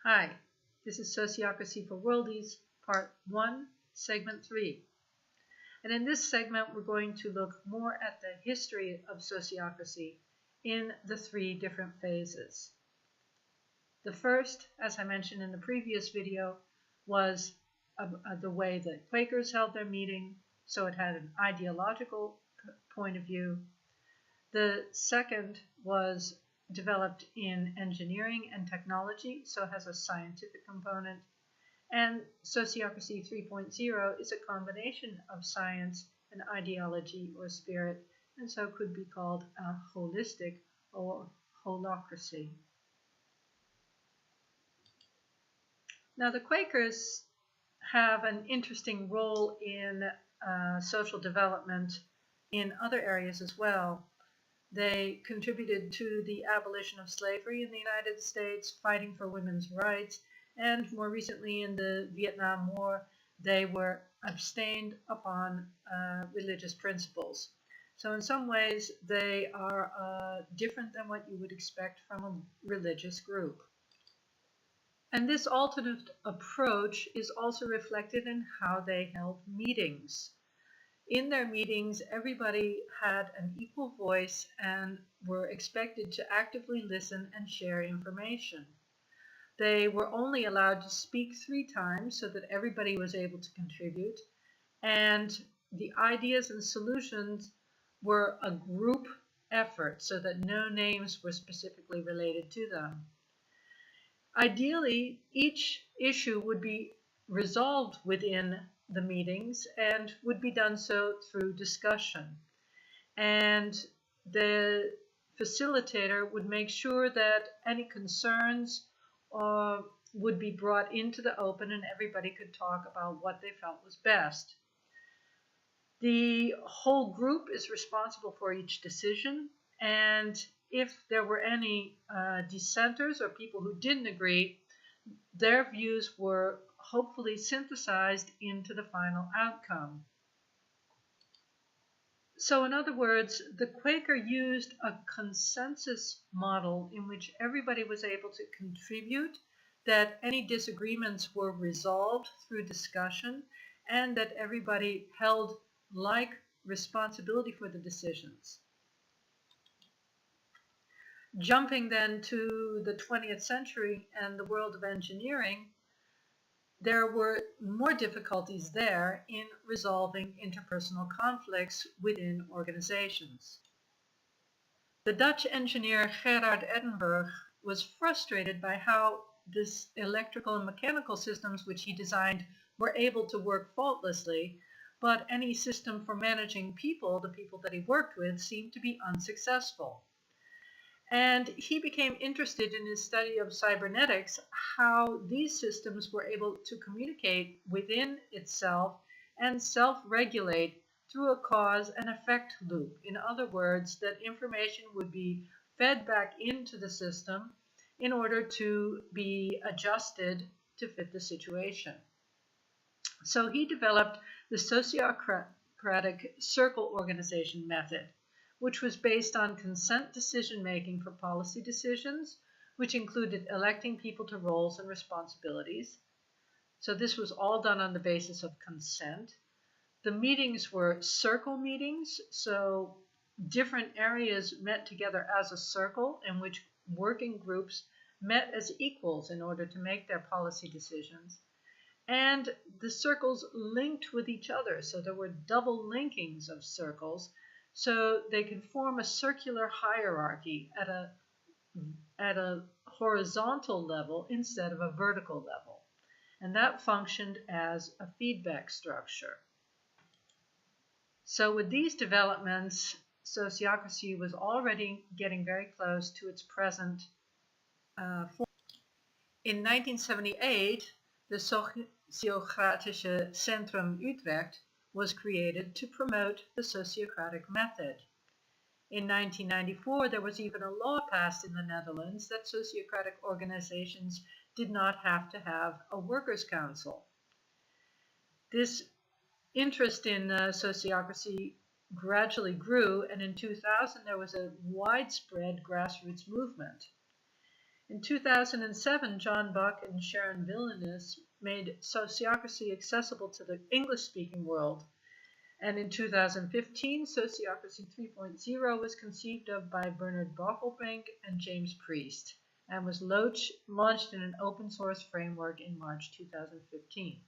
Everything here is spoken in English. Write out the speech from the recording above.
Hi, this is Sociocracy for Worldies, Part 1, Segment 3. And in this segment, we're going to look more at the history of sociocracy in the three different phases. The first, as I mentioned in the previous video, was the way that Quakers held their meeting, so it had an ideological point of view. The second was developed in engineering and technology, so it has a scientific component. And Sociocracy 3.0 is a combination of science and ideology or spirit, and so could be called a holistic or holacracy. Now, the Quakers have an interesting role in social development in other areas as well. They contributed to the abolition of slavery in the United States, fighting for women's rights, and more recently in the Vietnam War, they were abstained upon religious principles. So in some ways, they are different than what you would expect from a religious group. And this alternate approach is also reflected in how they held meetings. In their meetings, everybody had an equal voice and were expected to actively listen and share information. They were only allowed to speak 3 times so that everybody was able to contribute, and the ideas and solutions were a group effort so that no names were specifically related to them. Ideally, each issue would be resolved within the meetings and would be done so through discussion. And the facilitator would make sure that any concerns would be brought into the open and everybody could talk about what they felt was best. The whole group is responsible for each decision, and if there were any dissenters or people who didn't agree, their views were hopefully synthesized into the final outcome. So in other words, the Quaker used a consensus model in which everybody was able to contribute, that any disagreements were resolved through discussion, and that everybody held like responsibility for the decisions. Jumping then to the 20th century and the world of engineering, there were more difficulties there in resolving interpersonal conflicts within organizations. The Dutch engineer Gerard Edinburgh was frustrated by how this electrical and mechanical systems which he designed were able to work faultlessly, but any system for managing people, the people that he worked with, seemed to be unsuccessful. And he became interested in his study of cybernetics, how these systems were able to communicate within itself and self-regulate through a cause and effect loop. In other words, that information would be fed back into the system in order to be adjusted to fit the situation. So he developed the Sociocratic circle organization method, which was based on consent decision-making for policy decisions, which included electing people to roles and responsibilities. So this was all done on the basis of consent. The meetings were circle meetings, so different areas met together as a circle in which working groups met as equals in order to make their policy decisions. And the circles linked with each other, so there were double linkings of circles, so they could form a circular hierarchy at a horizontal level instead of a vertical level. And that functioned as a feedback structure. So with these developments, sociocracy was already getting very close to its present form. In 1978, the Sociocratische Centrum Utrecht was created to promote the sociocratic method. In 1994, there was even a law passed in the Netherlands that sociocratic organizations did not have to have a workers' council. This interest in sociocracy gradually grew, and in 2000 there was a widespread grassroots movement. In 2007, John Buck and Sharon Villanis made Sociocracy accessible to the English-speaking world. And in 2015, Sociocracy 3.0 was conceived of by Bernard Bockelbank and James Priest, and was launched in an open source framework in March 2015.